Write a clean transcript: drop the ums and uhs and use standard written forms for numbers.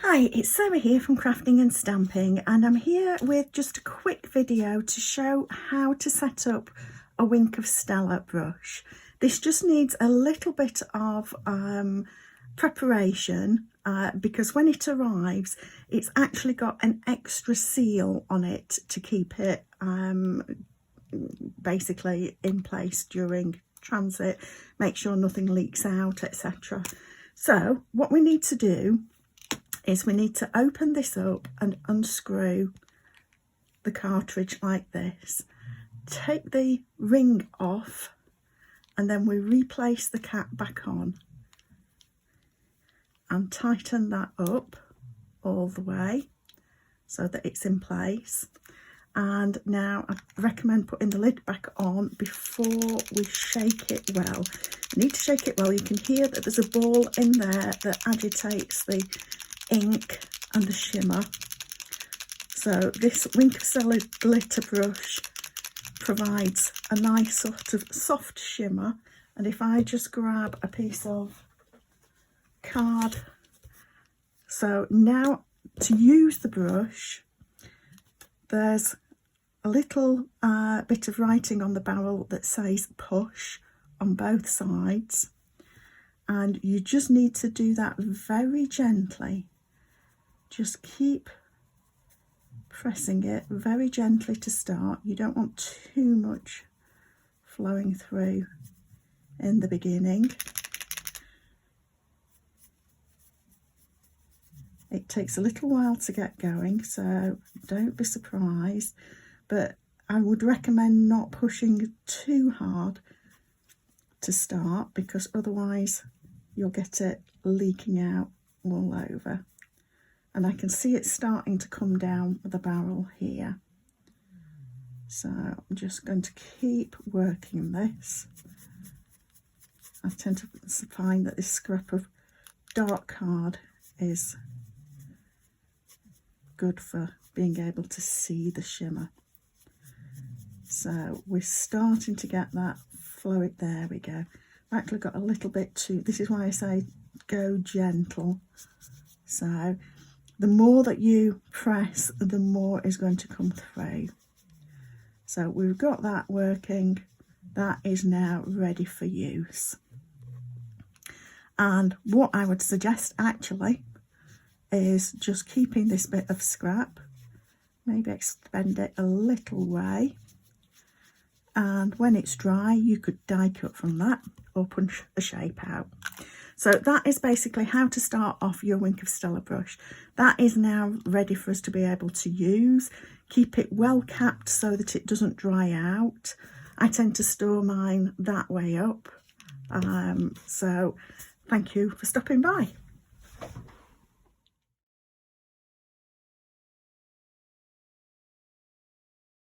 Hi, it's Sarah here from Crafting and Stamping, and I'm here with just a quick video to show how to set up a Wink of Stella brush. This just needs a little bit of preparation because when it arrives it's actually got an extra seal on it to keep it basically in place during transit, make sure nothing leaks out, etc. So what we need to do is we need to open this up and unscrew the cartridge like this, take the ring off, and then we replace the cap back on and tighten that up all the way so that it's in place. And now I recommend putting the lid back on before we shake it well. You need to shake it well. You can hear that there's a ball in there that agitates the ink and the shimmer. So this Wink of Stella glitter brush provides a nice sort of soft shimmer. And if I just grab a piece of card, so now to use the brush, there's a little bit of writing on the barrel that says push on both sides, and you just need to do that very gently. Just keep pressing it very gently to start. You don't want too much flowing through in the beginning. It takes a little while to get going, so don't be surprised, but I would recommend not pushing too hard to start because otherwise you'll get it leaking out all over. And I can see it starting to come down the barrel here. So I'm just going to keep working this. I tend to find that this scrap of dark card is good for being able to see the shimmer. So we're starting to get that flow. There we go. I've actually got a little bit too, this is why I say go gentle. So the more that you press, the more is going to come through. So we've got that working. That is now ready for use. And what I would suggest actually is just keeping this bit of scrap, maybe extend it a little way, and when it's dry you could die cut from that or punch the shape out. So that is basically how to start off your Wink of Stella brush. That is now ready for us to be able to use. Keep it well capped so that it doesn't dry out. I tend to store mine that way up. So thank you for stopping by.